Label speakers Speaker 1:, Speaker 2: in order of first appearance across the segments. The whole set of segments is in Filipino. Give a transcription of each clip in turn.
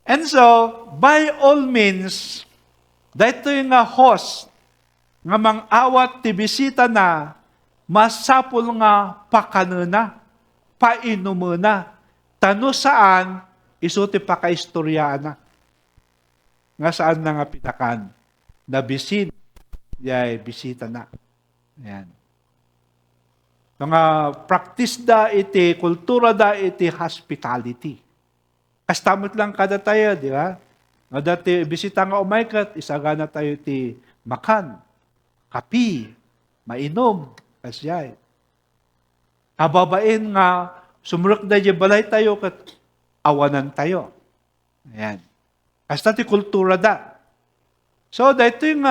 Speaker 1: And so, by all means, dahito yung nga host, nga mang-awat ti bisita na, masapul nga pakanuna, painumuna, tano saan, iso ti pakaistoryaan na. Nga saan na nga pitakan, na bisin, yay, bisita na. Yan. Nga practice da iti, kultura da iti hospitality. Kastamot lang kada tayo, di ba? Nga dati, bisita nga umaykat, isagana tayo ti makan, kapi, mainom, kasyay. Kababain nga, sumurok na di balay tayo, kat awanan tayo. Ayan. Kasta ti kultura da. So, dito yung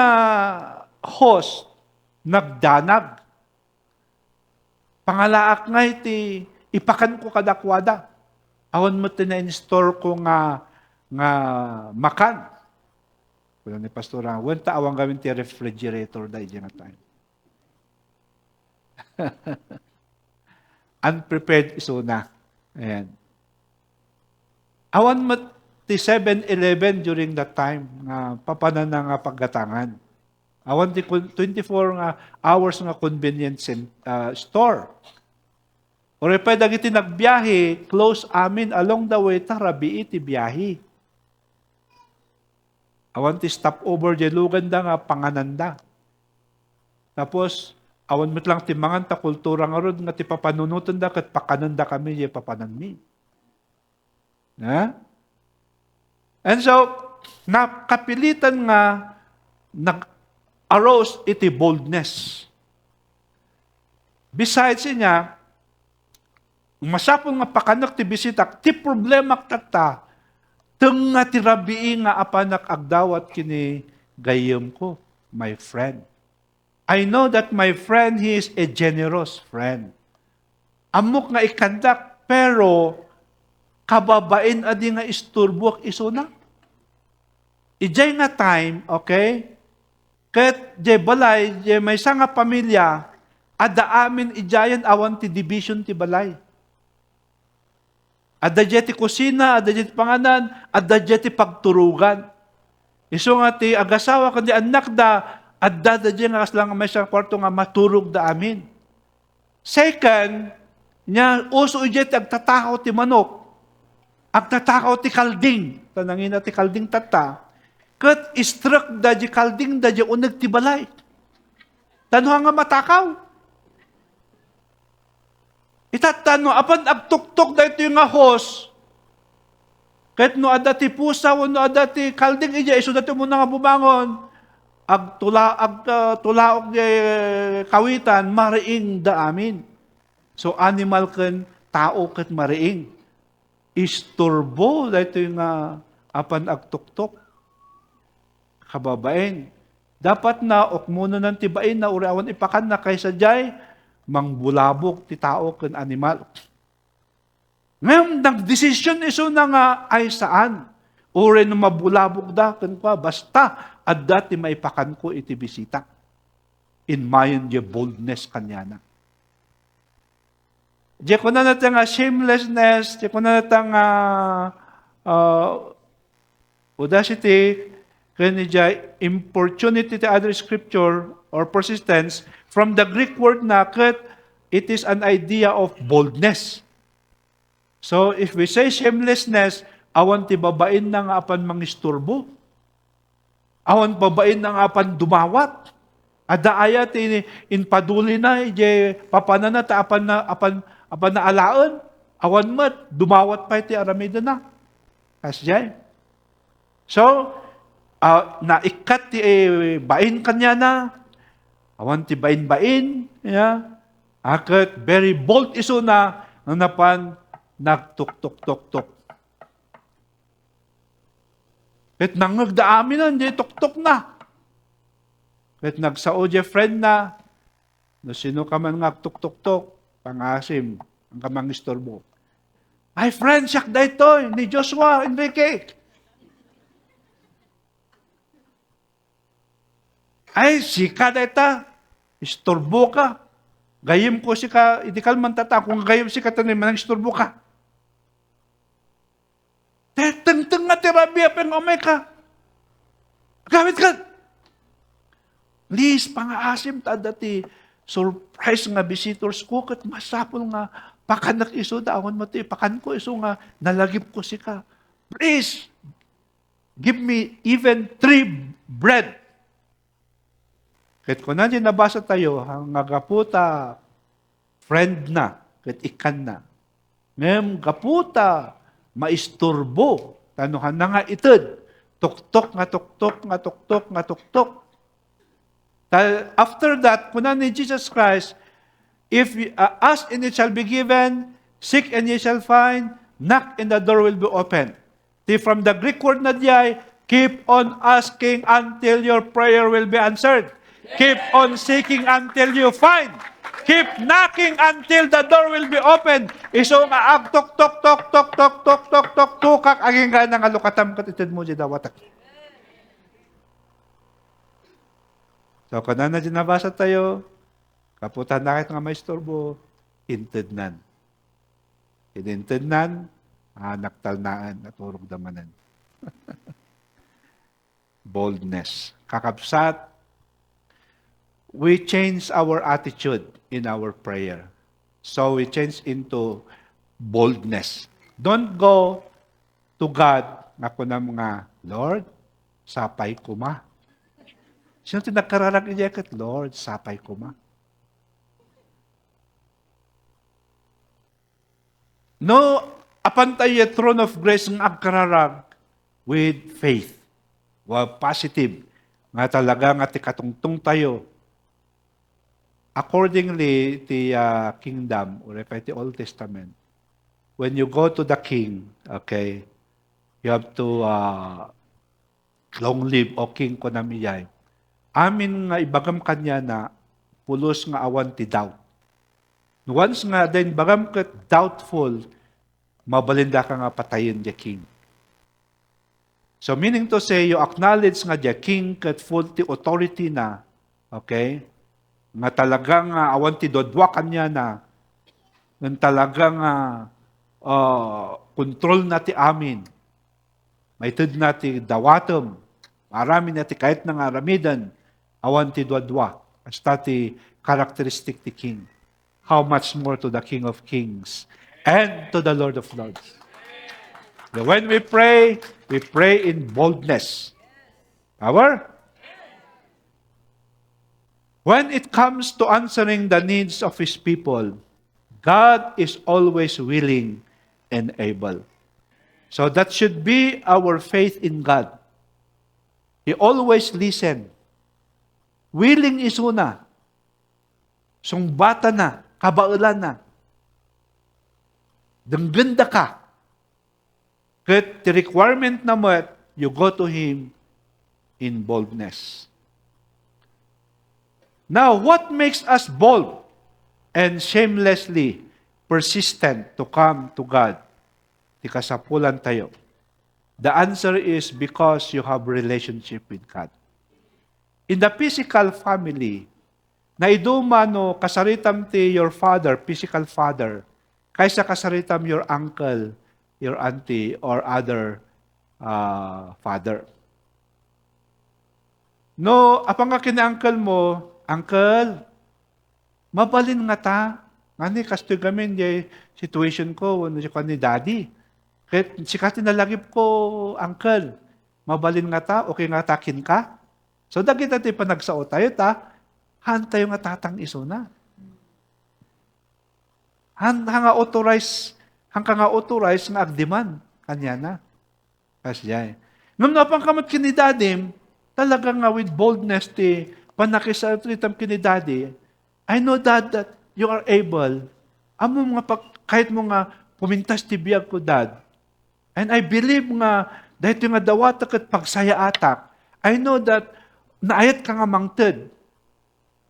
Speaker 1: host, nagdanag. Pangalaak nga iti, ipakan ko kadakwada. Awan mo tina-install ko nga makan. Kung ni pastora, wanta awang gawin ti refrigerator da dyan na tayo. Unprepared iso na. Ayan. Awan mo ti 7-Eleven during that time, nga papanan na nga paggatangan. Awan ti 24 nga hours nga convenience store. O repay dagiti nagbiyahe, close amin along the way, tarabi iti biyahe. Awan ti stop over, di luganda nga pangananda. Tapos, awan mo't lang ti mangan ta kultura nga ron, nga ti papanunutan da, kat pakananda kami, di papananmi. And so, nakapilitan nga, nag-arose iti boldness. Besides niya, masapol nga pakanak ti bisitak, ti problema tata, teng nga ti rabii nga apanak agdawat kini gayem ko, my friend. I know that my friend, he is a generous friend. Amok nga ikandak, pero kababain adi nga isturbuak iso na. Ijay nga time, okay? Ket jay balay, jay may nga pamilya, ada amin ijayan awan ti division ti balay. Ada jay ti kusina, ada jay ti panganan, ada jay ti pagturugan. Iso nga ti agasawa kundi anak da, adda da jay nga kaslang may siyang kwarto nga maturog da amin. Second, nya uso jay ti agtatakaw ti manok, agtatakaw ti kalding, tanangin na ti kalding tata, kat istruck da jay kalding da jay unag ti balay. Tanong nga matakaw. Itatano, apan agtuktok da ito yung nga host, kahit no ada ti pusa, no ada ti kalding ija, iso dati mo na nga bumangon, agtulaok di kawitan, mariing da amin. So animal ken tao ket mariing. Isturbo da ito yung apan agtuktok. Kababain, dapat na okmuno ng tibain na urawan ipakan na kaysa jay, mangbulabog ti tao ken animal. Ngayon, nagdesisyon iso na nga ay saan? Ure na mabulabog da, ken pa, basta, adda ti maipakan ko iti bisita. In mayon di boldness kanya na. Di ko na natin nga shamelessness, di ko na natin nga audacity, kaya di importunity to other scripture or persistence, from the Greek word naket, it is an idea of boldness. So, if we say shamelessness, awan ti babain na nga apan mangisturbo. Awan babain na nga apan dumawat. Ada ayat in paduli na, ije papanana ta apan na alaon. Awan mat, dumawat pa iti aramida na. Kasjay. So, naikat ti bain kanya na, awan ti bain-bain, akat very bold iso na, napan nagtuk-tuk-tuk-tuk. Ket nangagdaamin na, hindi tuk-tuk na. Ket nagsao je friend na, no sino ka man ngagtuk-tuk-tuk, pangasim, ang kamang istorbo. Ay friend, siyak da ito, ni Joshua, Enrique. Ay, sika da ita, istorbo ka. Gayim ko si ka, hindi ka man tata, kung gayim si ka tanay, manang istorbo ka. Teng-teng nga ti terapiya pang umay ka. Gamit ka. Please, pang-aasim ta dati. Surprise nga visitors ko, kat masapol nga, pakanak iso, daon mo ti, pakan ko iso nga, nalagip ko si ka. Please, give me even 3 bread. Kat kung nandiyan nabasa tayo, ang gaputa, friend na, kat ikan na. Ngem, gaputa, maisturbo, tanuhan na nga itid. Tuktok nga tuktok nga tuktok nga tuktok. After that, kunan ni Jesus Christ, if ask and it shall be given, seek and ye shall find, knock and the door will be opened. From the Greek word na diyay, keep on asking until your prayer will be answered. Keep on seeking until you find. Keep knocking until the door will be opened. Iso nga ag tok tok tok tok tok tok tok tok tukak aging nga nga lukatam katitid mo di dawatak. So kung na nabasa tayo, kaputan nakit nga may istorbo, intednan. Intednan, naktalnaan at urog damanan. Boldness. Kakabsat, we change our attitude in our prayer. So we change into boldness. Don't go to God na kunam nga, Lord, sapay ko ma. Sino tinagkararag niya kat, Lord, sapay ko ma. No, apantay yung throne of grace ng agkararag with faith. Positive. Nga talaga nga ti katungtung tayo. Accordingly, the kingdom, or if the Old Testament, when you go to the king, okay, you have to long live, o king ko namiyay. Amin nga ibagam kanya na pulos nga awan ti doubt. Once nga then bagam kat doubtful, mabalinda ka nga patayin the king. So meaning to say, you acknowledge nga the king kat full ti authority na, okay, nga talagang awan ti dodwa kanya na, nga talagang control na ti amin. Maitid na ti dawatom, marami na ti kahit na nga ramidan, awan ti dodwa. Hasta ti characteristic ti king. How much more to the King of Kings and to the Lord of Lords. So when we pray in boldness. Power? When it comes to answering the needs of His people, God is always willing and able. So that should be our faith in God. He always listen. Willing is una. Sungbata na, kabaulan na. Dangganda ka. Kat the requirement na mo, you go to Him in boldness. Now, what makes us bold and shamelessly persistent to come to God? Di kasapulan tayo. The answer is because you have relationship with God. In the physical family, na idumano kasaritam ti your father, physical father, kaysa kasaritam your uncle, your auntie, or other father. No, apang nga kina-uncle mo, uncle, mabalin nga ta. Ngani, kastoy gamin, situation ko, ano siya ni daddy. Kahit sikati nalagip ko, uncle, mabalin nga ta, okay nga takin ka. So, dagit natin panagsao tayo ta, han tayo nga tatang iso na. Han nga authorize nga agdiman, kanya na. Kasya. Ngam na pang kamot kinidadim, talaga nga with boldness ti panakisaritam kinidadi, I know that you are able, amo nga kahit mo nga pumintas ti biyag ko dad, and I believe nga, dahil nga dawatak at pagsaya atak, I know that naayat ka nga mangted.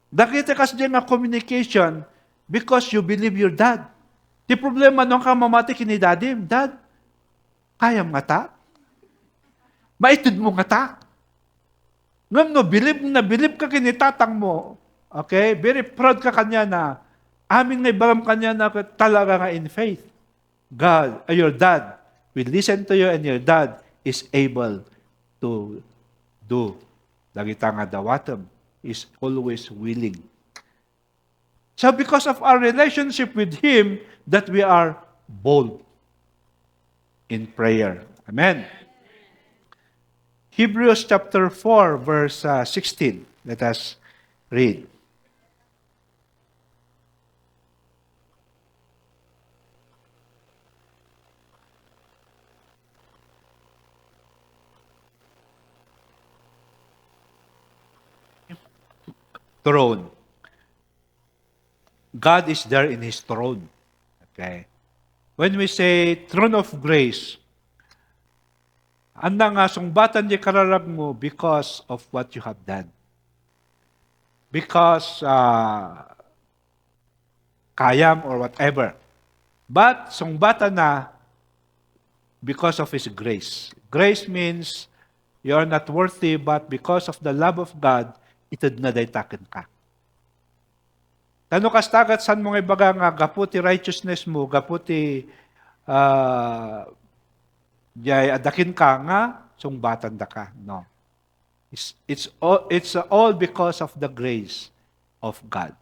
Speaker 1: Dakita kas dyan nga communication because you believe your dad. Ti problema nung ka mamati kinidadim, dad, kayam nga ta? Maitid mo nga ta? Ngam no, believe ka kinitatang mo. Okay? Very proud ka kanya na, amin nga ibaram kanya na talaga nga in faith. God, your dad, will listen to you and your dad is able to do. Dagita nga dawatem is always willing. So because of our relationship with Him, that we are bold in prayer. Amen. Hebrews chapter 4, verse 16. Let us read. Throne. God is there in His throne. Okay. When we say throne of grace, anda nga sungbatan di kararag mo because of what you have done. Because kayam or whatever. But sungbatan na because of His grace. Grace means you are not worthy, but because of the love of God, itad na daytaken ka. Tano kastagat san mo nga ibaga nga gaputi righteousness mo, gaputi jay adakin ka nga sungbatan da ka. No. It's all because of the grace of God.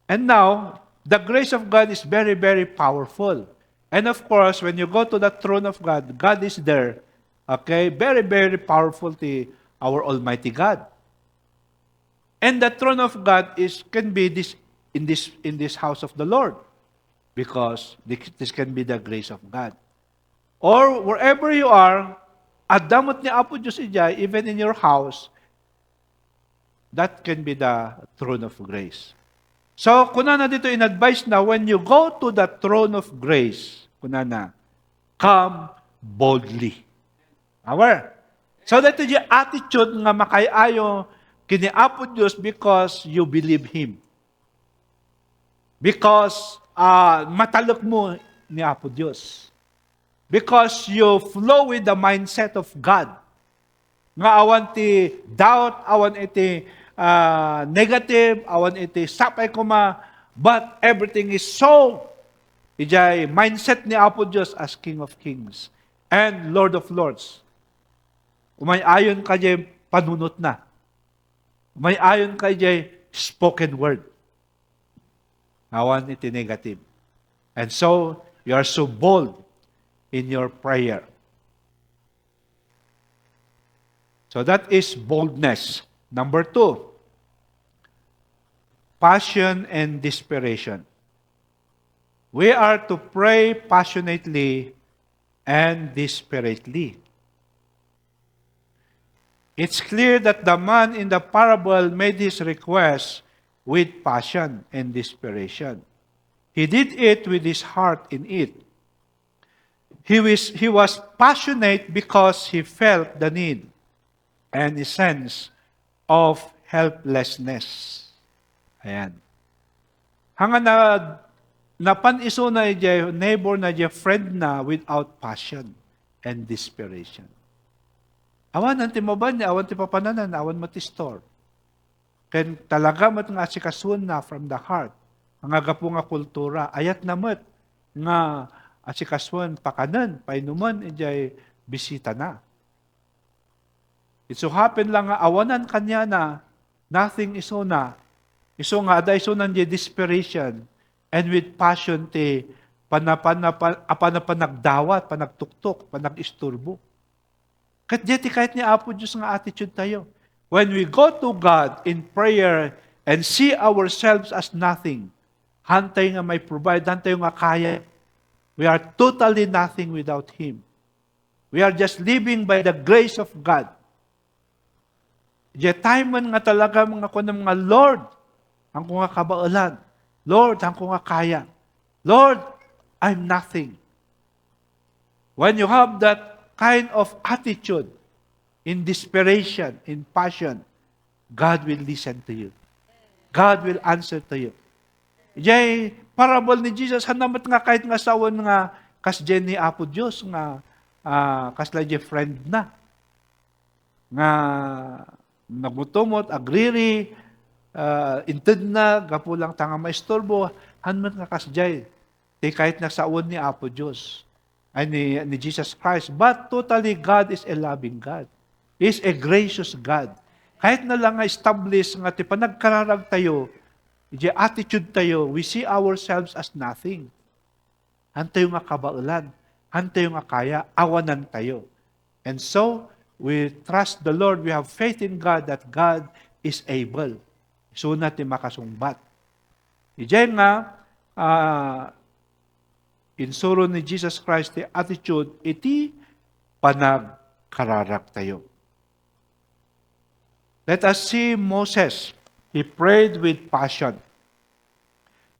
Speaker 1: And now, the grace of God is very, very powerful. And of course, when you go to the throne of God, God is there. Okay? Very, very powerful to our Almighty God. And the throne of God can be in this house of the Lord, because this can be the grace of God. Or wherever you are, adamot ni Apo Diyos ijay, even in your house, that can be the throne of grace. So, kuna na dito in-advise na, when you go to the throne of grace, kuna na, come boldly. Aware? So, that is yung attitude nga makayayo kini Apo Diyos because you believe Him. Because matalok mo ni Apo Diyos. Because you flow with the mindset of God. Nga awan ti doubt, awan iti negative, awan iti sapay kuma, but everything is so ijay mindset ni Apo Diyos as King of Kings and Lord of Lords. Umay ayon ka jay panunot na. May ayon kay jay spoken word. Awan iti negative. And so, you are so bold in your prayer. So that is boldness. Number 2, passion and desperation. We are to pray passionately and desperately. It's clear that the man in the parable made his request with passion and desperation. He did it with his heart in it. He was passionate because he felt the need and a sense of helplessness. Ayan. Hanga na napaniso na yung neighbor na yung friend na without passion and desperation. Awan nanti maban niya, awan ti papananan, awan matistor. Ken talaga mat nga asikasun na from the heart. Ang agapo nga kultura, ayat namat nga asikasuan pakanan, painuman, ijay bisita na. It so happen lang nga awanan kanya na, nothing iso na, iso nga ada iso nan desperation, and with passion ti panagdawat, panagtuktok, panag-isturbo. Kahit ni Apo Diyos nga attitude tayo. When we go to God in prayer and see ourselves as nothing, hantay nga may provide, hantay nga kaya, we are totally nothing without Him. We are just living by the grace of God. Diya time man nga talaga mga kunang mga Lord, ang ko nga kabaalan. Lord, ang ko nga kaya. Lord, I'm nothing. When you have that kind of attitude, in desperation, in passion, God will listen to you. God will answer to you. Jay, parable ni Jesus, hanamat nga kahit nga sawon nga kasjen ni Apo Diyos, nga kasla jay friend na. Nga nagutumot, agriri, inted na, gapulang tanga maistorbo, hanamat nga kasjay. Kahit nga sawon ni Apo Diyos. ay ni Jesus Christ. But totally, God is a loving God. He is a gracious God. Kahit na lang establish nga ti panagkararag tayo, di attitude tayo, we see ourselves as nothing. Hantayo nga kabaulan, hantayo nga kaya, awanan tayo. And so, we trust the Lord, we have faith in God that God is able. So natin makasungbat. Ijay nga, insuro ni Jesus Christ, the attitude, iti panagkararag tayo. Let us see Moses. He prayed with passion.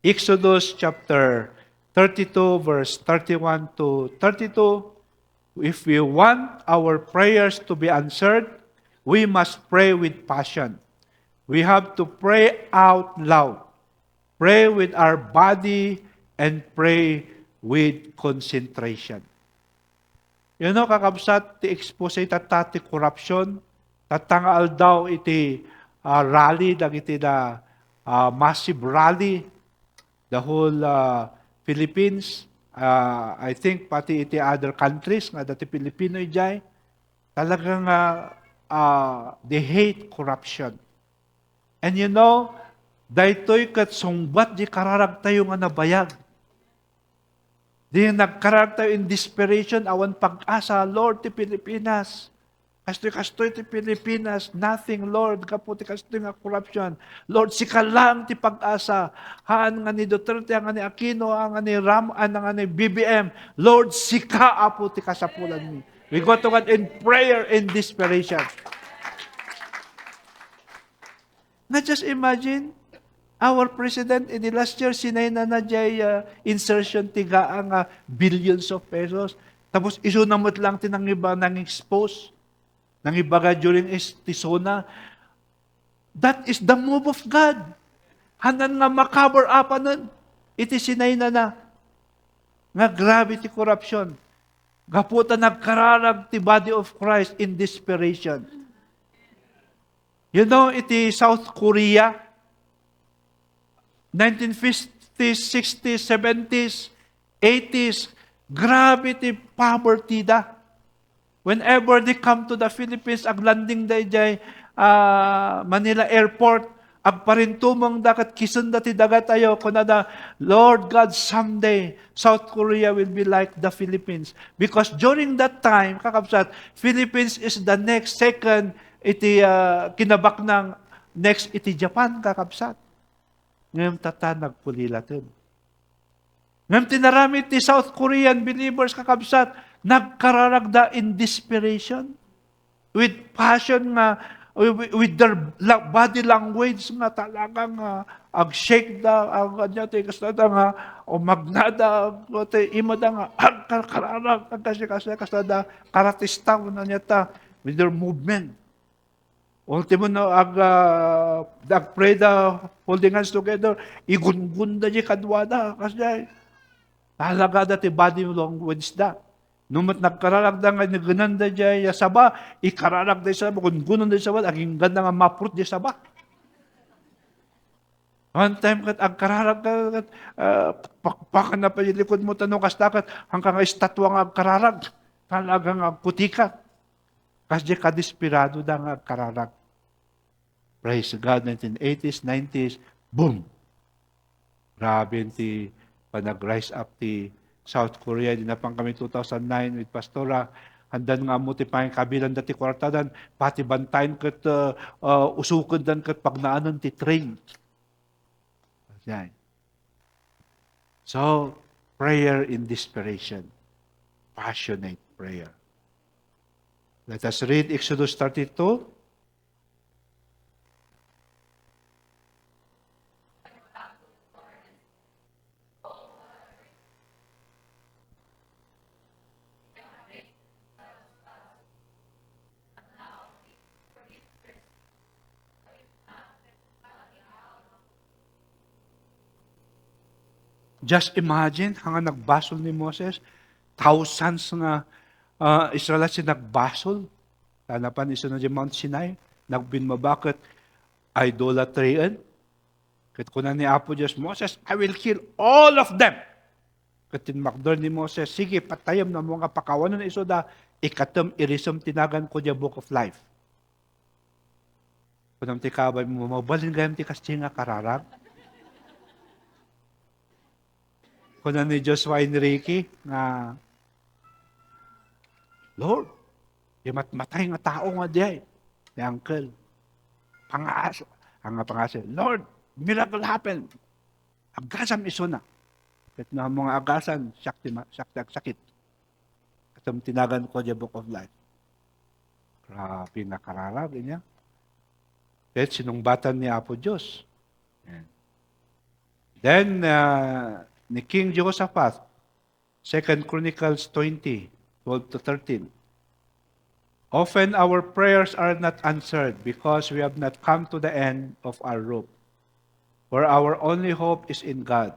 Speaker 1: Exodus chapter 32, verse 31 to 32. If we want our prayers to be answered, we must pray with passion. We have to pray out loud. Pray with our body and pray with concentration. You know, kakabsat, ti expose tatati corruption, tatangaal daw iti rally, dagiti na massive rally, the whole Philippines, I think pati iti other countries, nga dati Pilipino ijay, talagang they hate corruption. And you know, daytoy kat sungbat di kararag tayo nga nabayag. Di nagkararag tayo in desperation, awan pag-asa, Lord, ti Pilipinas. Kastoy ti Pilipinas, nothing, Lord, kaputi kastoy nga corruption. Lord, sika lang ti pag-asa. Haan nga ni Duterte, nga ni Aquino, nga ni Ram, nga ni BBM. Lord, sika apo ti kasapulan mi. We go to God in prayer in desperation. Now just imagine, our president in the last year, sinay na jay insertion tiga ang billions of pesos. Tapos isunamot lang tinang iba nang expose. Nang ibaga during tisona. That is the move of God. Hanan nga makabar apa nun. Iti sinay na. Nga grabe ti corruption. Gaputa nagkararag ti body of Christ in desperation. You know, iti South Korea, 1950s, 60s, 70s, 80s, grabe ti poverty da. Whenever they come to the Philippines, ag landing day jay Manila Airport, ag parintumang dakat kisun dati dagat tayo, kunada, Lord God, someday, South Korea will be like the Philippines. Because during that time, kakabsat, Philippines is the next, second, iti kinabak ng next, iti Japan, kakabsat. Ngayon tata, nagpulilatin. Ngayon tinarami ti South Korean believers, kakabsat, nagkararagda in desperation, with passion nga, with their body language nga talagang ag-shake da, ag-anyate, kastada nga, o magnada, imada nga, ag-kararag, kastada, karatistaw na niyata, with their movement. Ultimo na, ag-pray da, holding hands together, igun-gunda di kadwada, kasi talaga da ti body language da. Numat nagkararag da nga naganan da jay saba, ikararag da saba, kung gunon da saba, aging ganda nga maprut di saba. One time kat agkararag ka, pakpakan na pa yung likod mo, tanong kastakat, hanggang estatwa nga agkararag, talagang putika. Kasi kadespirado da nga agkararag. Praise God, 1980s, 90s, boom! Grabe ti panag-rise up ti South Korea, dinapang kami 2009 with Pastora, handan nga mo ti pang kabilan dati kwartadan, pati bantayan kat usukod dan kat pagnaanan ti train. Yan. So, prayer in desperation. Passionate prayer. Let us read Exodus 32. Just imagine, hanga nagbasol ni Moses, thousands nga Israelites si nagbasol. Tanapan iso na di Mount Sinai, nagbinmabakit idolatryan. Kat kunan ni Apo Diyos, Moses, I will kill all of them. Katin makdor ni Moses, sige, patayam na mga pakawanan iso da, ikatom irisom tinagan ko the book of life. Kunam ti kabay mo, mabalin gayam ti kasi nga kararag. Kunam ni Joshua Enrique, nga, Lord, yung matmatay nga tao nga diay, ni uncle, pangas, ang pangas, Lord, miracle happen. Agasam iso na. Kat na mga agasan, sakit. Katom tinagan ko the book of life. Grabe nga kararag, niya. Kahit sinumbatan ni Apo Diyos. Then, ni King Jehoshaphat, 2 Chronicles 20, 12 to 13. Often our prayers are not answered because we have not come to the end of our rope, where our only hope is in God.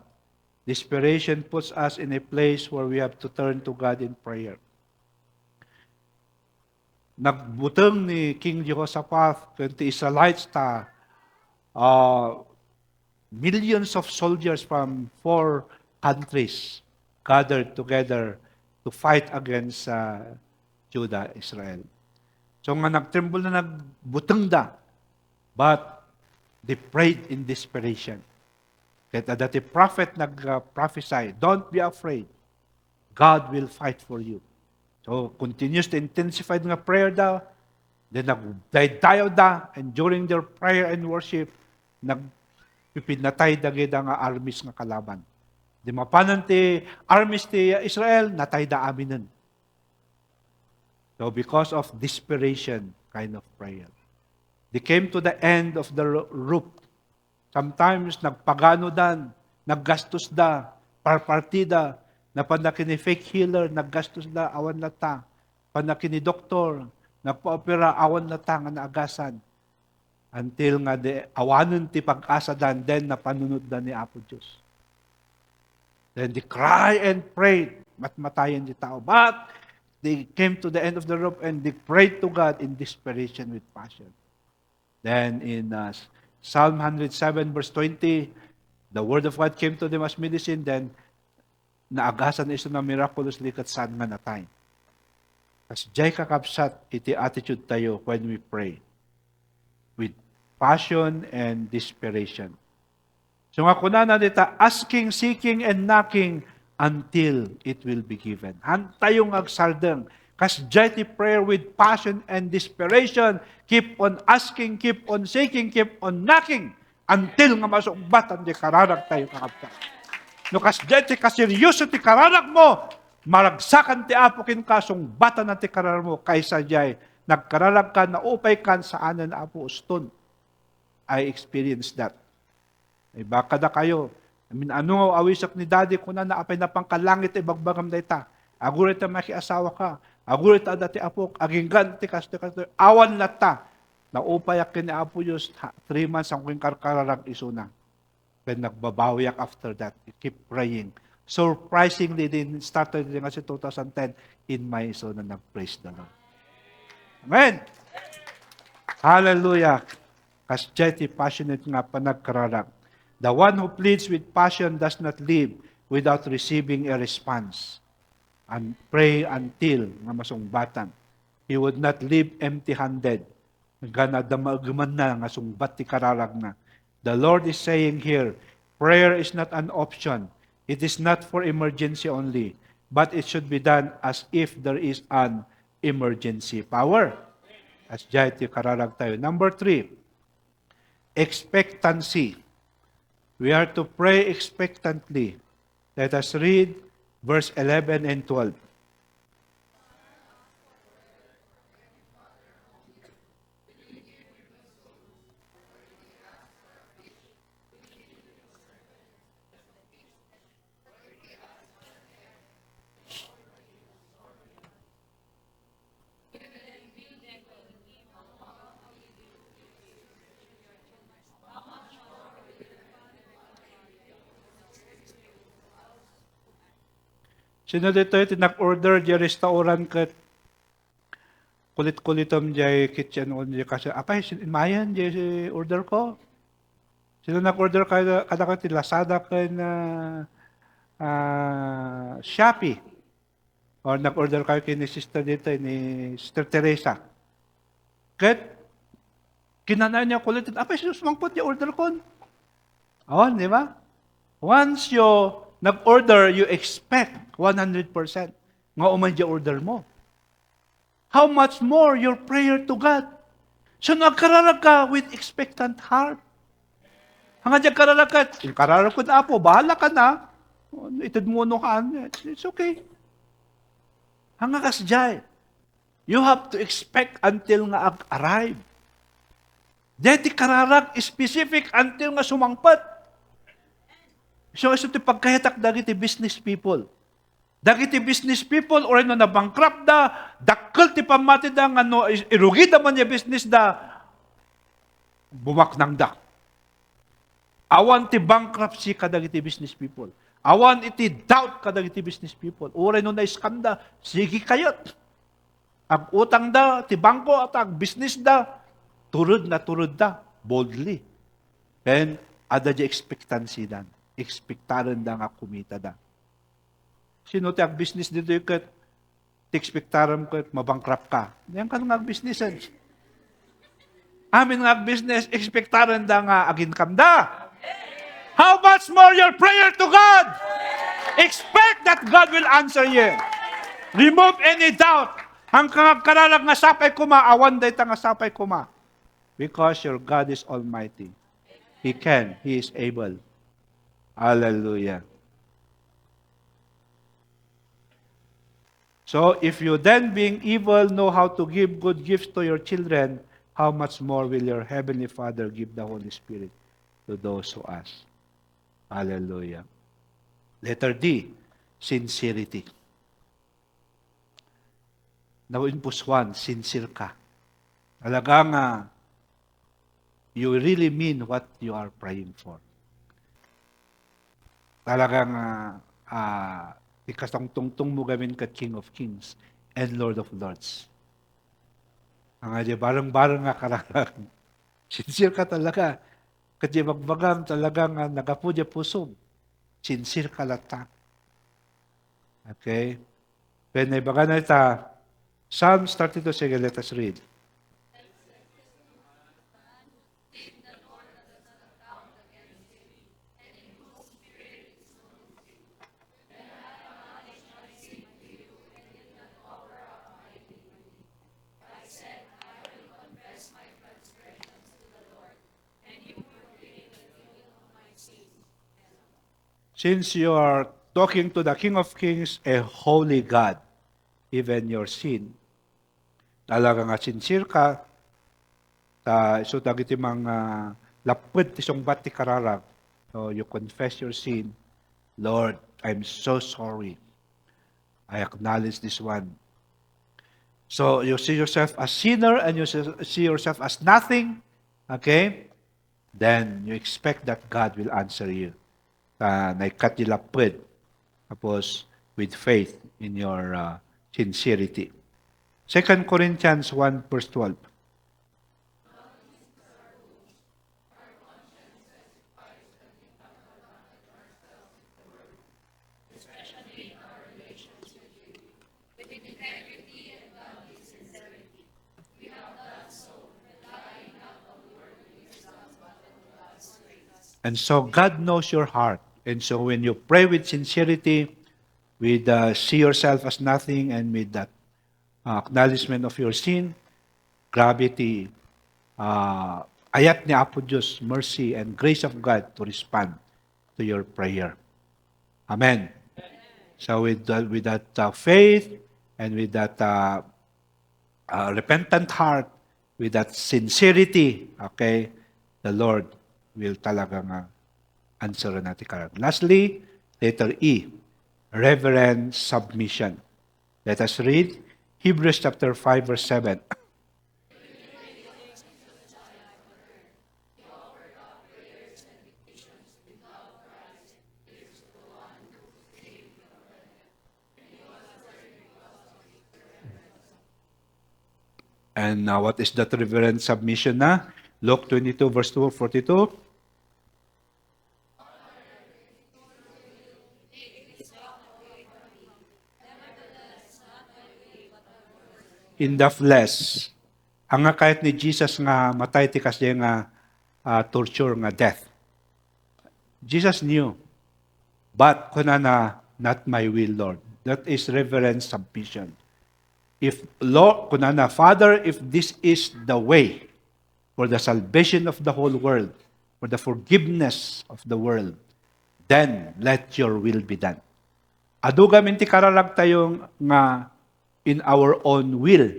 Speaker 1: Desperation puts us in a place where we have to turn to God in prayer. Nagbutang ni King Jehoshaphat kung ti Israelites millions of soldiers from 4 countries gathered together to fight against Judah, Israel. So nga nagtremble na nagbutang da, but they prayed in desperation. Kaya dati prophet nag-prophesy, don't be afraid. God will fight for you. So, continues to intensify nga prayer daw. Then, nagdaydayaw da. And during their prayer and worship, nagpipinatay dagida nga armies nga kalaban. Di mapanan ti armies ti Israel, natay da aminan. So, because of desperation kind of prayer. They came to the end of the rope. Sometimes, nagpagano dan, naggastos da, parpartida, na panakini fake healer, naggastos da, awan lata. Panakini doktor, nagpa-opera, awan lata nga naagasan. Until nga awanan ti pag-asa dan, then napanunod dan ni Apo Diyos. Then they cry and prayed, matmatayan di tao. But they came to the end of the rope and they prayed to God in desperation with passion. Then in Psalm 107 verse 20, the word of God came to them as medicine, then naagasan iso na miraculously kat saan nga natay. As jay kakapsat, iti attitude tayo when we pray. With passion and desperation. So nga kunana dita, asking, seeking, and knocking until it will be given. Hantayong agsardeng. Kas jay prayer with passion and desperation, keep on asking, keep on seeking, keep on knocking, until nga masumbatan di kararag tayo kakapsat. No kas jay kaseryoso ti kararag mo, maragsakan ti apo kin kasong bata na ti kararag mo, kaysa jay nagkararag ka na upay kan saan na apo uston. I experienced that. Ay baka da kayo, ano awisak ni daddy ko na naapay na pangkalangit ay bagbagam da ita. Agurit na makiasawa ka. Agurit na dati apok, aginggan ti kasto, awan na ta. Naupayak kin ni Apo Diyos, 3 months ang kuing karkararag isuna. Then nagbabawiyak after that. You keep praying. Surprisingly, din started din kasi 2010 in my isuna nag-praise the Lord. Amen! Hallelujah! Kasjeti passionate nga pa nagkararag. The one who pleads with passion does not live without receiving a response. And pray until nga masungbatan. He would not live empty-handed. Nga nadamaguman na nga sungbat ti kararag na. The Lord is saying here, prayer is not an option. It is not for emergency only, but it should be done as if there is an emergency power. As jay ti kararag tayo. Number 3, expectancy. We are to pray expectantly. Let us read verse 11 and 12. Sino dito ito nag-order di restaurant kat kulit-kulitom di kitchen on di kasi apay mayan di order ko. Sino nag-order kada ka ti Lazada kan Shopee. Or nag-order kayo kay ni Sister dito, ni Sister Teresa. Kat, kinanay niya kulitin, apa, sumangpot yung order ko. Oh, di ba? Once you nag-order, you expect 100% nga umay yung order mo. How much more your prayer to God? So nagkararag ka with expectant heart. Hanga dyan kararag ka, kararag ko na po, bahala ka na. Itad mo no ka, it's okay. Hanga kas dyan. You have to expect until nga arrive. Deti kararag specific until nga sumangpat. So ito pagkahitak dagiti business people. Dagiti business people or na bankrupt da, dakkel ti pamati da nga no, irugi da man ya business da, bumaknang da. Awan ti bankruptcy kadagiti business people. Awan iti doubt kadagiti business people. Uray no na iskanda, sige kayot. Ag utang da, ti bangko at ag business da, turod da, boldly. And ada di expectancy dan. Expectaran da nga kumita da. Sino ti ag business dito yung kat, ti expectaran ko, mabankrupt ka. Yan ka nga business. Amin nga business, expectaran da nga agin kam da. How much more your prayer to God? Expect that God will answer you. Remove any doubt. Ang karalag nga sapay kuma, awan day ta nga sapay kuma. Because your God is almighty. He can. He is able. Hallelujah. So, if you then, being evil, know how to give good gifts to your children, how much more will your Heavenly Father give the Holy Spirit to those who ask? Hallelujah. Letter D, sincerity. Now, in push 1, sincere ka. Talagang you really mean what you are praying for. Talagang ikasang tungtong mo gawin ka King of Kings and Lord of Lords. Ang adya, barang-barang nga kararang. Sincere ka talaga. Kadya magbagang talagang nagapudya pusog. Sincere ka lata. Okay? When ibaga na ita, Psalms 32, sige, let us read. Since you are talking to the King of Kings, a holy God, even your sin, talaga nga sincere ka, so dagiti mga lapwed ti sungbat ti kararag, so you confess your sin, Lord, I'm so sorry. I acknowledge this one. So you see yourself as sinner and you see yourself as nothing, okay? Then you expect that God will answer you. Naikatilapwed, tapos with faith in your sincerity. 2 Corinthians 1 verse 12. And so God knows your heart. And so when you pray with sincerity, with see yourself as nothing, and with that acknowledgement of your sin, gravity, ayat ni Apo Diyos, mercy and grace of God to respond to your prayer. Amen. So with that faith and with that repentant heart, with that sincerity, okay, the Lord will talagang answer natin karag. Lastly, letter E, reverent submission. Let us read Hebrews chapter 5 verse 7. And what is that reverent submission na? Luke 22 verse 42. in the flesh. Ang nga kahit ni Jesus nga matay ti kasya nga torture nga death. Jesus knew. But kunana, not my will, Lord. That is reverent submission. If Lord, kunana, Father, if this is the way for the salvation of the whole world, for the forgiveness of the world, then let your will be done. Adugamin ti karalag tayong nga in our own will,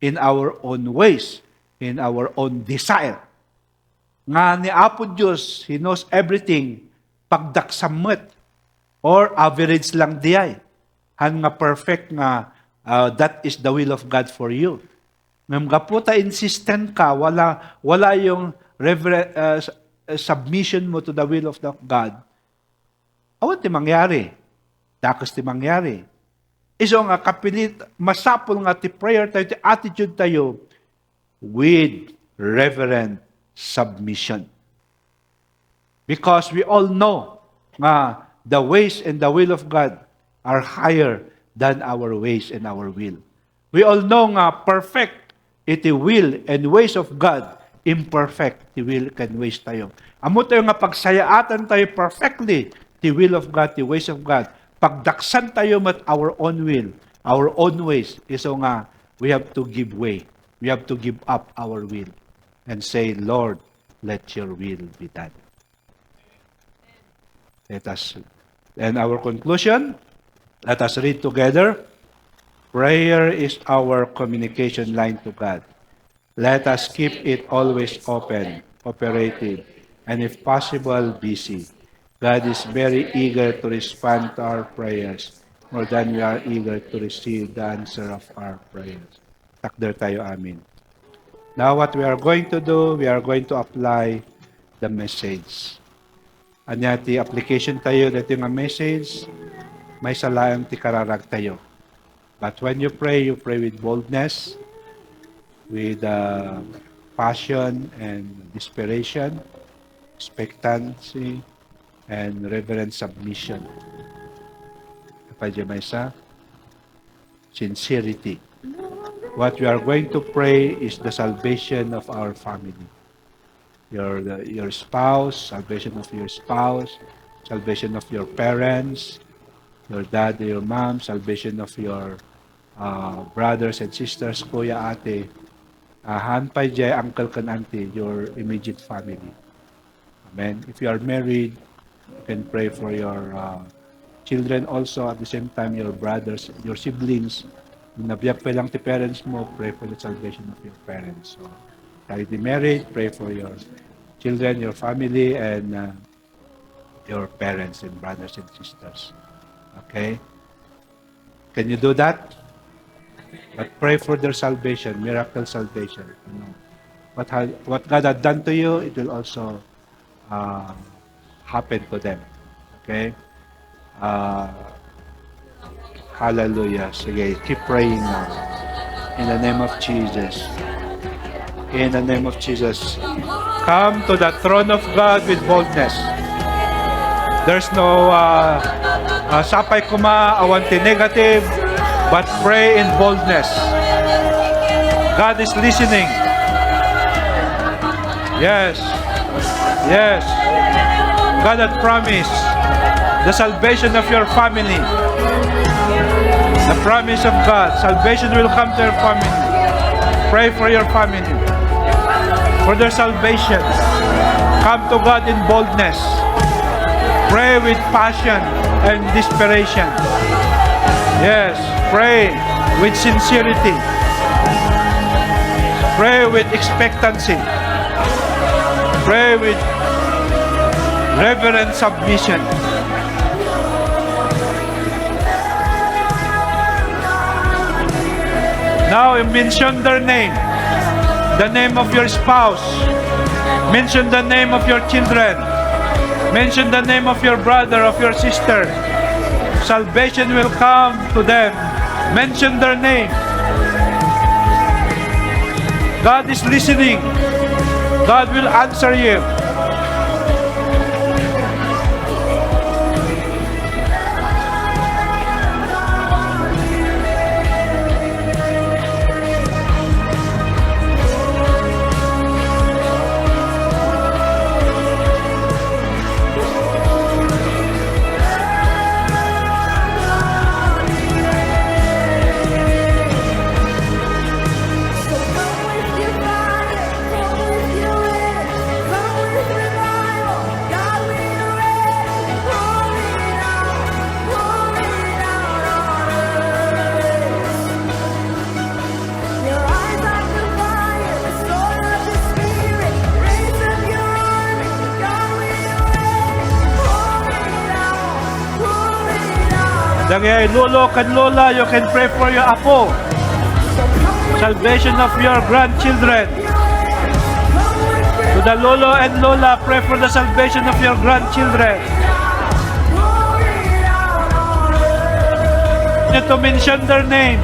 Speaker 1: in our own ways, in our own desire. Nga ni Apo Diyos, He knows everything, pagdaksamot, or average lang diyay. Han nga perfect nga, that is the will of God for you. Ngam gaputa insistent ka, wala yung submission mo to the will of God. Awan ti mangyari? Dakos ti mangyari. Iso nga kapilit, masapol nga ti prayer tayo, ti attitude tayo, with reverent submission. Because we all know nga the ways and the will of God are higher than our ways and our will. We all know nga perfect iti will and ways of God, imperfect ti will and ways tayo. Amo tayo nga pagsayaatan tayo perfectly the will of God, the ways of God. Pagdaksan tayo mat our own will, our own ways. Iso nga, we have to give way. We have to give up our will and say, Lord, let your will be done. And our conclusion, let us read together. Prayer is our communication line to God. Let us keep it always open, operative, and if possible, busy. God is very eager to respond to our prayers more than we are eager to receive the answer of our prayers. Takder tayo, amin. Now what we are going to do, we are going to apply the message. Anya ti application tayo, dito yung message, may salayang ti kararag tayo. But when you pray with boldness, with passion and desperation, expectancy, and reverent submission. Kapag may isa, sincerity. What we are going to pray is the salvation of our family. Your spouse, salvation of your spouse, salvation of your parents, your dad, your mom, salvation of your brothers and sisters, kuya, ate, hanpay jay, uncle, kan auntie, your immediate family. Amen. If you are married, you can pray for your children also. At the same time, your brothers, your siblings. Kung nabiyak pa lang ti parents mo, pray for the salvation of your parents. So, tayo di married, pray for your children, your family, and your parents and brothers and sisters. Okay? Can you do that? But pray for their salvation, miracle salvation. You know, what God had done to you, it will also happen to them. Okay? Hallelujah. Sige, keep praying now. In the name of Jesus. In the name of Jesus. Come to the throne of God with boldness. There's no sapay kuma, awanti negative, but pray in boldness. God is listening. Yes. Yes. God had promised the salvation of your family. The promise of God. Salvation will come to your family. Pray for your family. For their salvation. Come to God in boldness. Pray with passion and desperation. Yes. Pray with sincerity. Pray with expectancy. Pray with reverent submission. Now mention their name, the name of your spouse, mention the name of your children, mention the name of your brother, of your sister. Salvation will come to them. Mention their name. God is listening. God will answer you. Dagay lolo kan lola, you can pray for your apo. Salvation of your grandchildren. To the lolo and lola, pray for the salvation of your grandchildren. You to mention their name.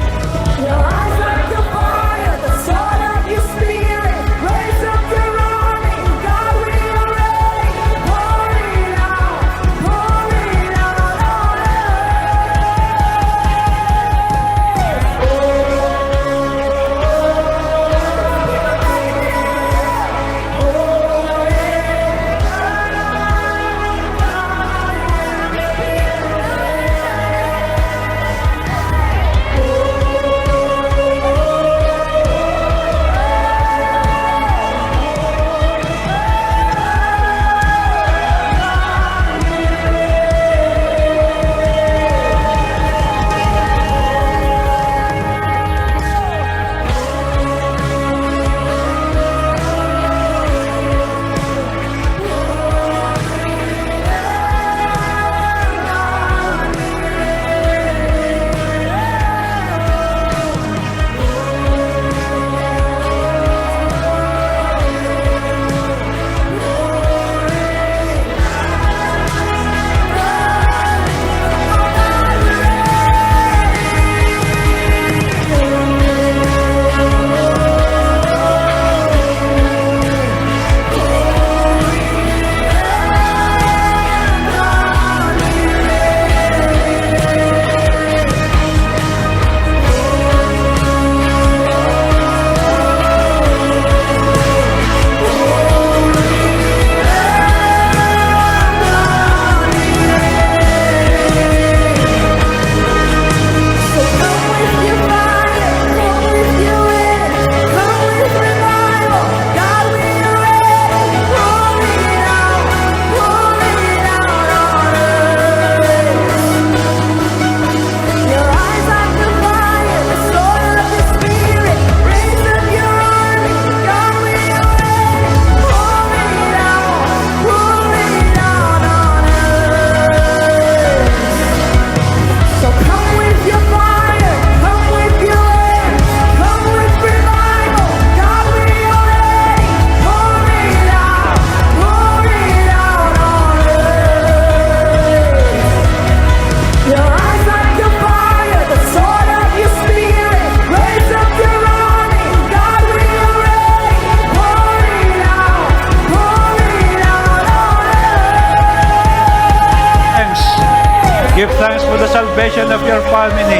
Speaker 1: Give thanks for the salvation of your family.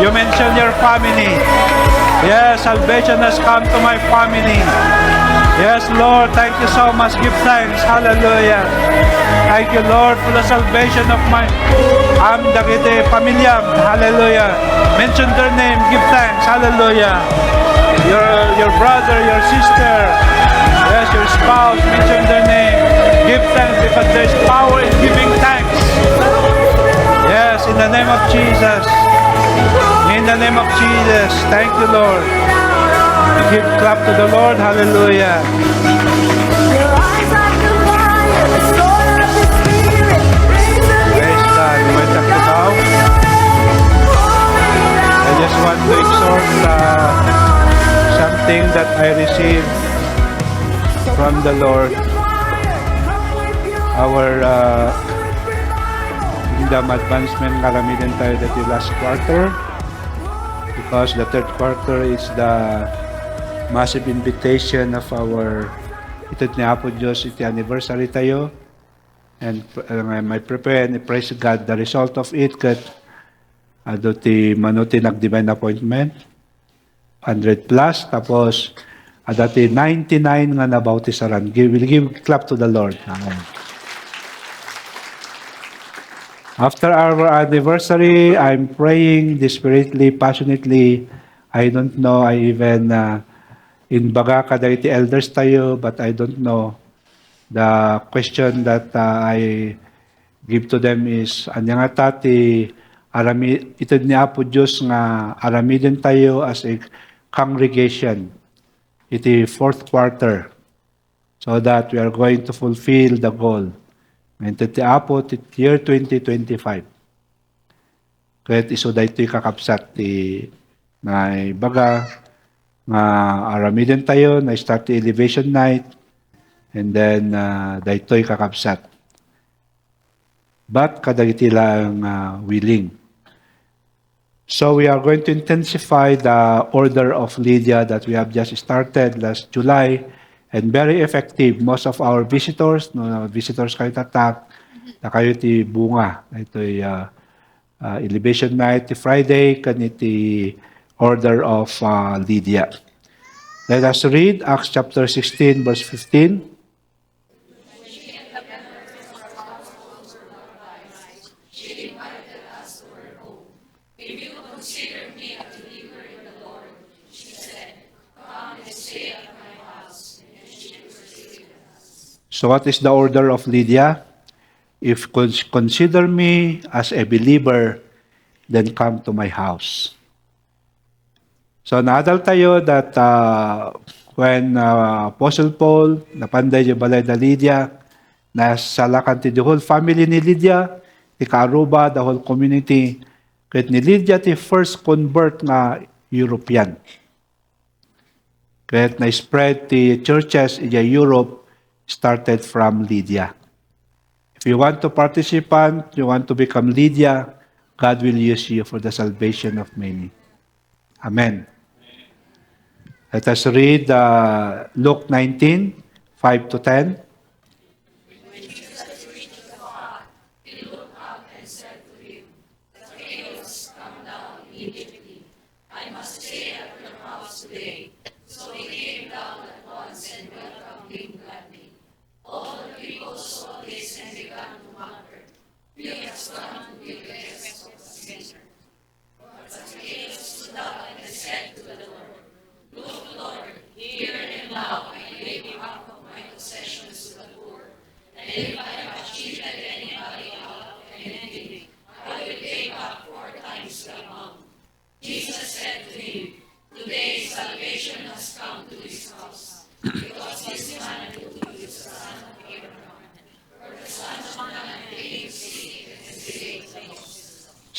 Speaker 1: You mention your family. Yes, salvation has come to my family. Yes, Lord, thank you so much. Give thanks. Hallelujah. Thank you, Lord, for the salvation of my dagiti pamilyam. Hallelujah. Mention their name. Give thanks. Hallelujah. Your brother, your sister, yes, your spouse, mention their name. Give thanks because there's power in giving thanks. Yes, in the name of Jesus. In the name of Jesus. Thank you, Lord. Give clap to the Lord. Hallelujah. Praise God. You might have to bow. I just want to exhort something that I received from the Lord. Our kingdom advancement, marami din tayo dati last quarter because the third quarter is the massive invitation of our itud ni Apo Diyos iti anniversary tayo, and may prepare and praise God the result of it kat ado ti manuti nag-divine appointment 100 plus tapos adati 99 nga nabautisaran. We'll give clap to the Lord. Amen. After our anniversary, I'm praying desperately, passionately. I don't know, I even, in baga kadagiti elders tayo, but I don't know. The question that I give to them is, anya nga tati, itod ni Apo Diyos nga aramidin tayo as a congregation. Iti fourth quarter, so that we are going to fulfill the goal. And iti Apo, year 2025. Ket iso daytoy kakabsat ti na baga nga aramiden tayo na start ti elevation night and then daytoy kakabsat. But kadagiti lang willing. So we are going to intensify the order of Lydia that we have just started last July and very effective. Most of our visitors, visitors kayo tatak, na kayo ti bunga. Ito'y elevation night ti Friday, kaniti order of Lydia. Let us read Acts chapter 16, verse 15. So what is the order of Lydia? If consider me as a believer, then come to my house. So naadal tayo that when Apostle Paul napanday yung balay na Lydia, nasalakan ti the whole family ni Lydia, ti Kaaruba, the whole community, kahit ni Lydia ti first convert na European. Kahit na-spread ti churches in Europe, started from Lydia. If you want to participate, you want to become Lydia, God will use you for the salvation of many. Amen. Let us read Luke 19, 5 to 10.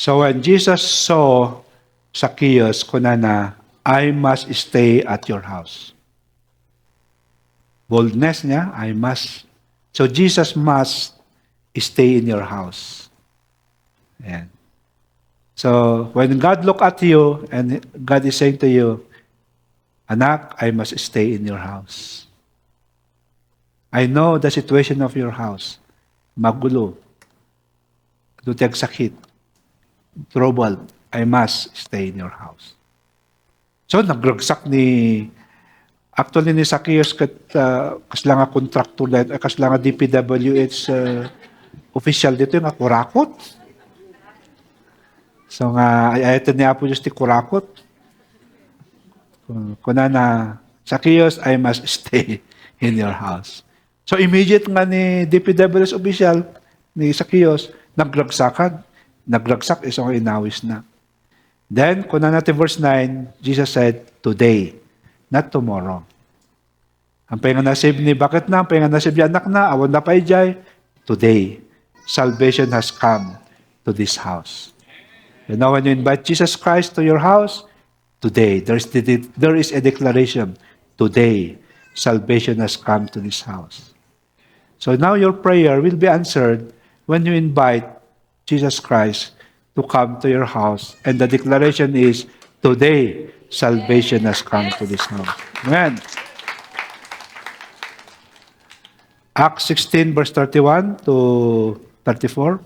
Speaker 1: So when Jesus saw Zacchaeus, kunana, I must stay at your house. Boldness niya, I must. So Jesus must stay in your house. Ayan. So when God look at you and God is saying to you, anak, I must stay in your house. I know the situation of your house. Magulo. Duteg sakit. Trouble. I must stay in your house. So nagragsak actually ni Zacchaeus kasla nga contractor kasla nga DPWH official dito yung kurakot. So nga ayatin niya po just ti kurakot. Kunana, Zacchaeus, I must stay in your house. So immediate nga ni DPWH official ni Zacchaeus nagragsak isang inawis na. Then, kung natin verse 9, Jesus said, today, not tomorrow. Ang panganasib ni, bakit na? Ang panganasib ni anak na, awan na pa ijay. Today, salvation has come to this house. You know, when you invite Jesus Christ to your house, today, there is a declaration, today, salvation has come to this house. So now your prayer will be answered when you invite Jesus Christ to come to your house. And the declaration is, today, salvation has come to this house. Amen. Acts 16, verse 31 to 34.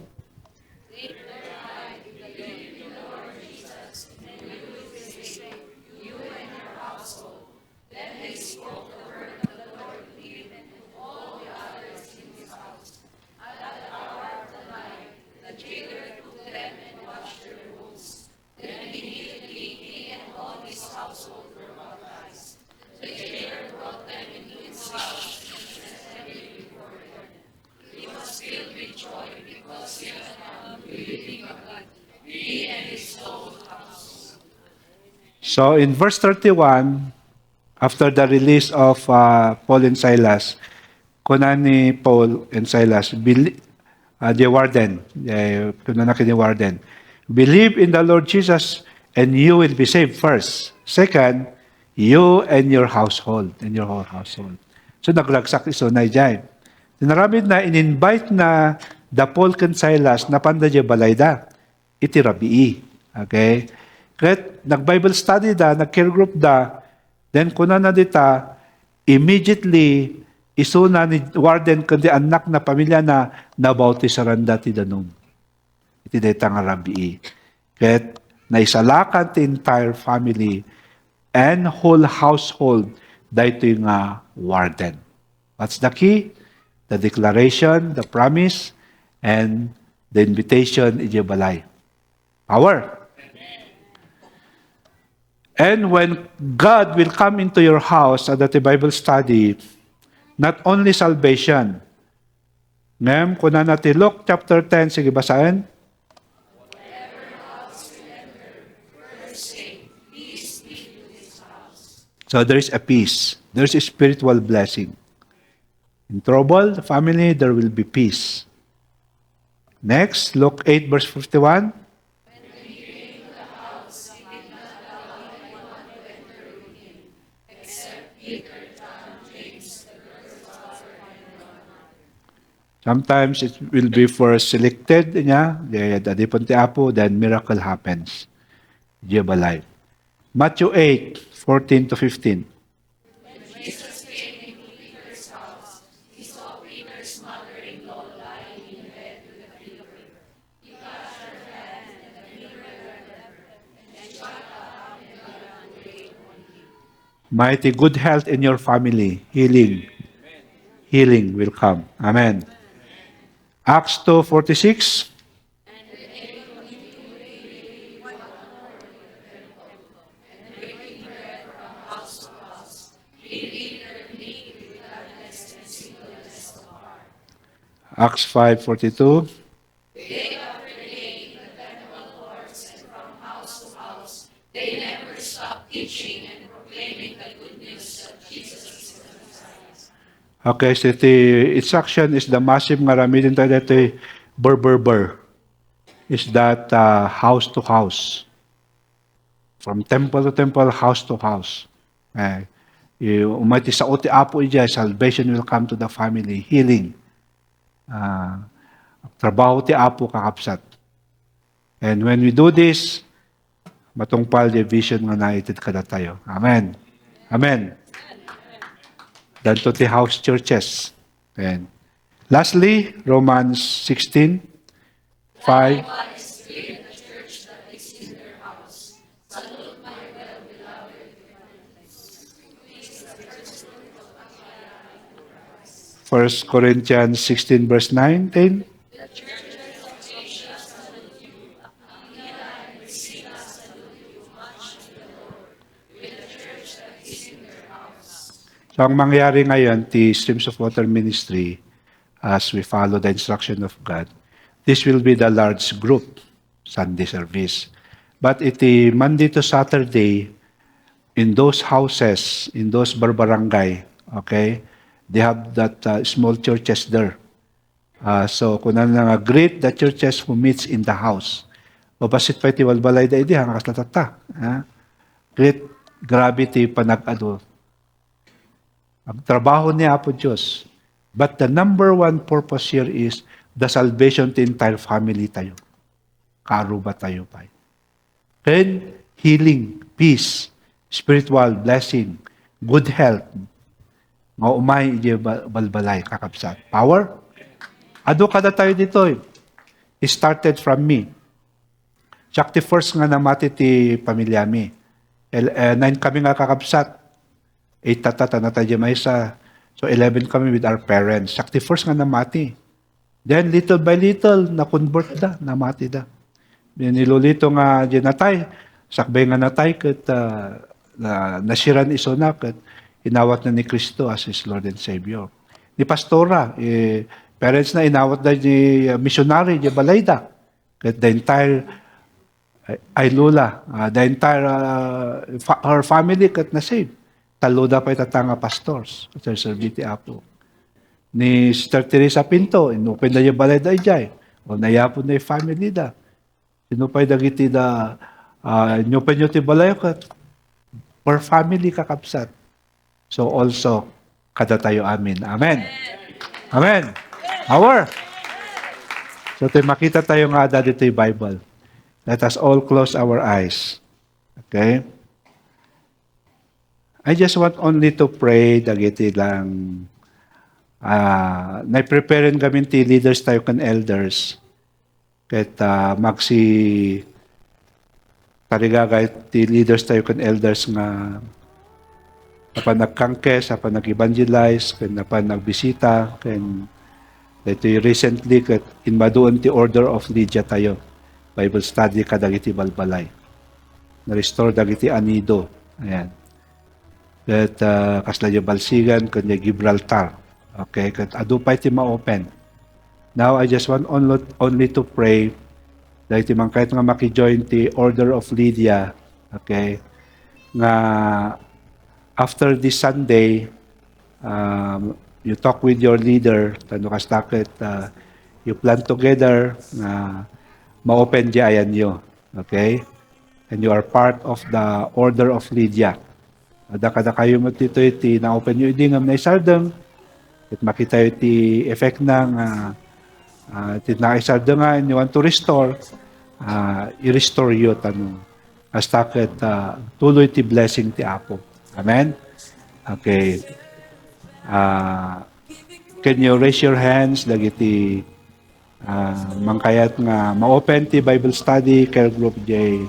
Speaker 1: So in verse 31, after the release of Paul and Silas, kunan ni Paul and Silas, the warden, kunan na ni warden, Believe in the Lord Jesus and you will be saved first. Second, you and your household, and your whole household. So nagragsak iso na dyan. Tinaramid na in-invite na the Paul and Silas na panda dya balayda. Iti rabii. Okay? Kahit nag-Bible study da, nag-care group da, then kuna na dita, immediately, iso na ni warden kundi anak na pamilya na nabautisaran dati danom. Iti dita nga rabii. Kahit naisalakan the entire family and whole household dito yung warden. What's the key? The declaration, the promise, and the invitation iti balay. Power. And when God will come into your house at the Bible study, not only salvation. Ngem, kuna natin Luke chapter 10, sige basahin. So there is a peace. There is a spiritual blessing. In trouble, the family, there will be peace. Next, Luke 8 verse 51. Sometimes it will be for selected niya, the ponte apo, then miracle happens. Jebalay. Matthew 8, 14 to 15. Mighty good health in your family. Healing. Healing will come. Amen. Acts 2:46. Acts 5:42. Okay, so the instruction is the massive nga ramidin tayo dito ber. Is that house to house. From temple to temple, house to house. Umati sa oti apo ija, salvation will come to the family, healing. Trabaho ti apo kakapsat. And when we do this, matungpal the vision nga naited kada tayo. Amen. Amen. Then to the house churches. And lastly, Romans 16, 5. First Corinthians 16 verse 9, 10. So ang mangyari ngayon, the Streams of Water Ministry, as we follow the instruction of God, this will be the large group Sunday service. But iti Monday to Saturday, in those houses, in those barangay, okay, they have that small churches there. So kung na greet the churches who meets in the house. O basit pa iti walbalay da idi, hangas natata. Great gravity panag-ado. Ang trabaho niya po Diyos. But the number one purpose here is the salvation to entire family tayo. Karuba tayo pa. Then, healing, peace, spiritual blessing, good health. Nga umay, balbalay, kakapsat. Power? Ado kada tayo dito. It started from me. Sakti first nga namati ti pamilya mi. 9 kami nga kakapsat. 8 tatata na tayo may isa. So 11 kami with our parents. Sakti first nga namati. Then little by little, na-convert da, namati da. Nilulito nga dyan natay. Sakbay nga natay kat nasiran iso na kat inawat na ni Kristo as His Lord and Savior. Ni Pastora, parents na inawat na ni missionary, ni Balayda. Kat the entire ay Lula, the entire her family kat na-save. Taloda pa itatanga pastors. Sir Serviti Apo. Ni Sister Teresa Pinto, inopen na yung balay da ijay. O nayapon na yung family da. Tinupay dagiti da inyo pa nyo ti balay kat per family kakabsat. So also, kada tayo amin. Amen. Amen. Power. So tayo makita tayo nga dito yung Bible. Let us all close our eyes. Okay? I just want only to pray dagiti lang na-preparein kami ti leaders tayo kan elders. Ket magsi tarigagay ti leaders tayo kan elders nga apan nagkangkes, apan nag-evangelize, apan nagbisita, ito recently ket inmaduon ti Order of Lydia tayo. Bible study kadagiti balbalay. Na-restore dagiti anido. Ayan. Ket kasla yung Balsigan, kanya Gibraltar. Okay, ket adupay ti ma-open. Now, I just want only to pray dahil ti man kahit nga maki-join ti Order of Lydia, okay, nga after this Sunday, you talk with your leader, tano kas takit, you plan together na ma-open di ayan nyo, okay? And you are part of the Order of Lydia. Kada kayo mo dito iti na-open nyo idi ngam na isardeng, at makita iti effect ng tinakisarda nga, and you want to restore, i-restore you, tanong. As takit, tuloy ti blessing ti Apo. Amen? Okay. Can you raise your hands, dagiti mangkayat nga ma-open ti Bible study, care group jay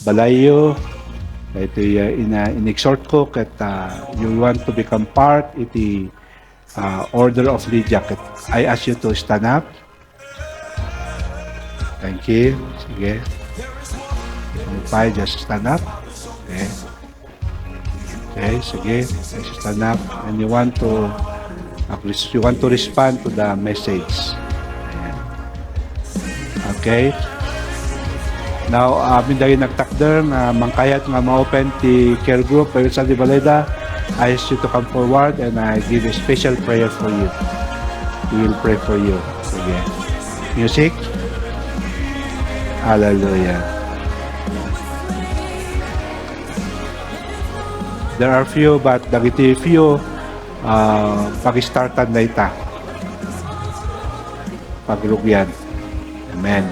Speaker 1: Balayo, ito in-exhort ko, kat you want to become part, iti Order of Lydia. I ask you to stand up. Thank you. Sige. Just stand up. Okay. Okay, sige. Stand up. And you want to respond to the message. Okay. Now, amin dahil nagtakder na mangkayat nga ma-open ti care group Bible Study Baleda. I ask you to come forward and I give a special prayer for you. We will pray for you. Sige. Music. Hallelujah. There are few, but dagiti few pag-startan na ita. Paglugyan. Amen.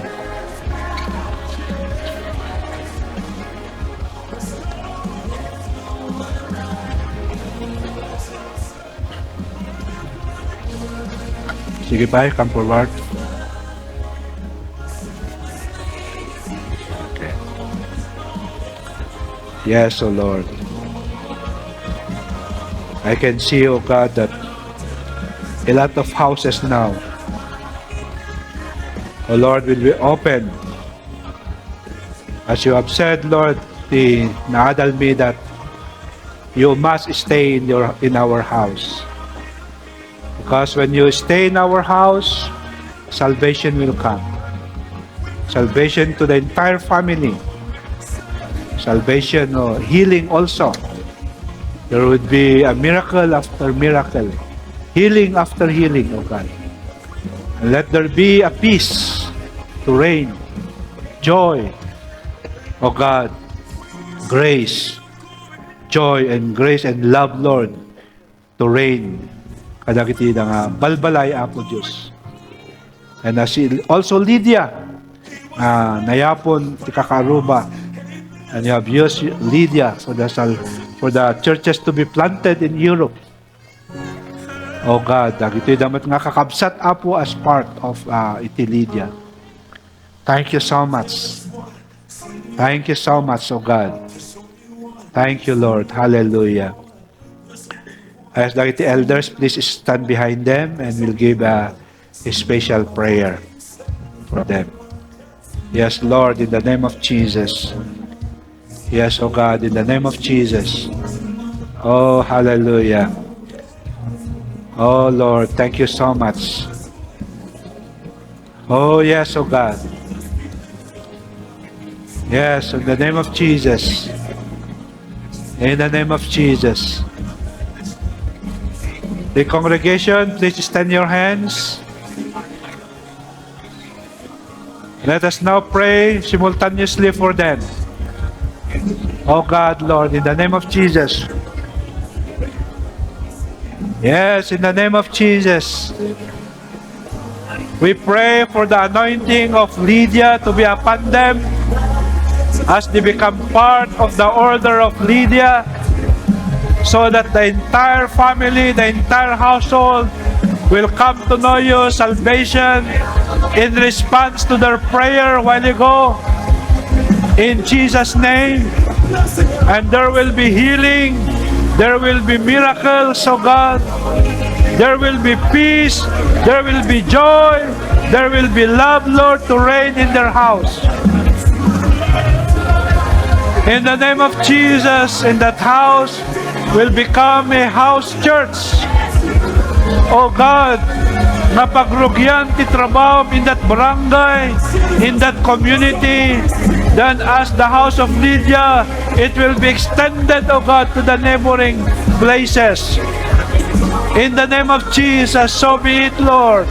Speaker 1: Sige pa, come forward. Okay. Yes, O Lord. I can see, O God, that a lot of houses now, O Lord, will be open. As you have said, Lord, naadal me that you must stay in our house. Because when you stay in our house, salvation will come. Salvation to the entire family. Salvation or healing also. There would be a miracle after miracle. Healing after healing, O God. And let there be a peace to reign. Joy, O God. Grace. Joy and grace and love, Lord, to reign. Kadagiti nga balbalay, Apo Diyos. And also Lydia, nayapon ti kakaruba, and you have used Lydia for the churches to be planted in Europe. Oh God, dagiti damat nga kakabsat, Apo, as part of iti Lydia. Thank you so much. Thank you so much, oh God. Thank you, Lord. Hallelujah. As the elders, please stand behind them and we'll give a special prayer for them. Yes, Lord, in the name of Jesus. Yes, oh God, in the name of Jesus. Oh, hallelujah. Oh, Lord, thank you so much. Oh, yes, oh God. Yes, in the name of Jesus. In the name of Jesus. The congregation, please extend your hands. Let us now pray simultaneously for them. Oh God, Lord, in the name of Jesus. Yes, in the name of Jesus. We pray for the anointing of Lydia to be upon them as they become part of the order of Lydia, so that the entire family, the entire household will come to know you, salvation, in response to their prayer while ago. In Jesus' name. And there will be healing, there will be miracles, oh God. There will be peace, there will be joy, there will be love, Lord, to reign in their house. In the name of Jesus, in that house will become a house church. Oh God, napagrugyan ti trabaho in that barangay, in that community. Then as the house of Lydia, it will be extended, oh God, to the neighboring places. In the name of Jesus, so be it, Lord.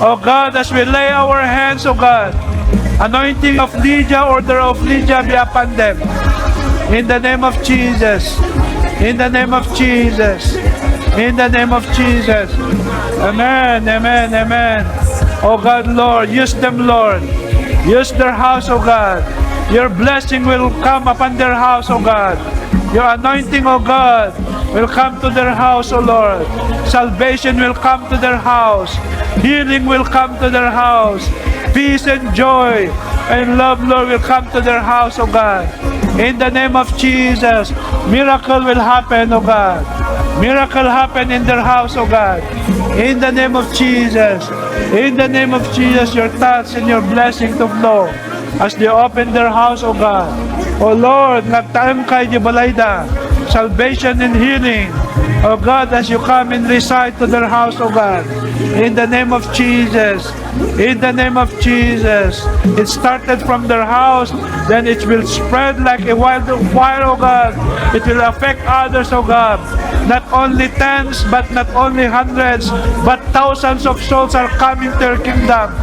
Speaker 1: Oh God, as we lay our hands, oh God, anointing of Lydia, order of Lydia be upon them. In the name of Jesus. In the name of Jesus. In the name of Jesus. Amen, amen, amen. Oh God, Lord, use them, Lord. Use their house, oh God. Your blessing will come upon their house, oh God. Your anointing, oh God, will come to their house, oh Lord. Salvation will come to their house. Healing will come to their house. Peace and joy and love, Lord, will come to their house, oh God. In the name of Jesus, miracle will happen, oh God. Miracle happen in their house, oh God. In the name of Jesus. In the name of Jesus, your touch and your blessing to flow as they open their house, oh God. Oh Lord, nagtaim kay di balayda, salvation and healing. Oh God, as you come and reside to their house, oh God. In the name of Jesus. In the name of Jesus. It started from their house, then it will spread like a wildfire, oh God. It will affect others, oh God. Not only tens, but not only hundreds, but thousands of souls are coming to your kingdom.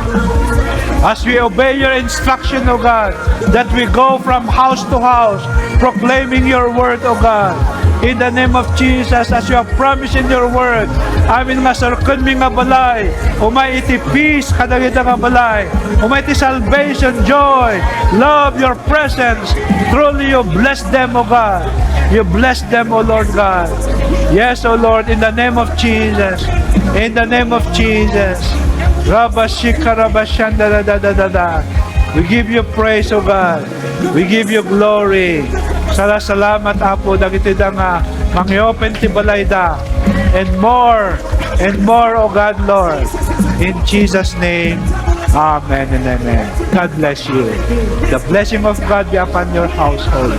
Speaker 1: As we obey your instruction, O God, that we go from house to house, proclaiming your word, O God. In the name of Jesus, as you have promised in your word, amin nga sarkon mi nga balay, umay iti peace kadagita nga balay, umay iti salvation, joy, love, your presence. Truly you bless them, O God. You bless them, O Lord God. Yes, O Lord, in the name of Jesus. In the name of Jesus. We give you praise, O God. We give you glory. Salamat Apo dagiti da nga mangiopen ti balayda and more, O God, Lord. In Jesus' name, amen and amen. God bless you. The blessing of God be upon your household.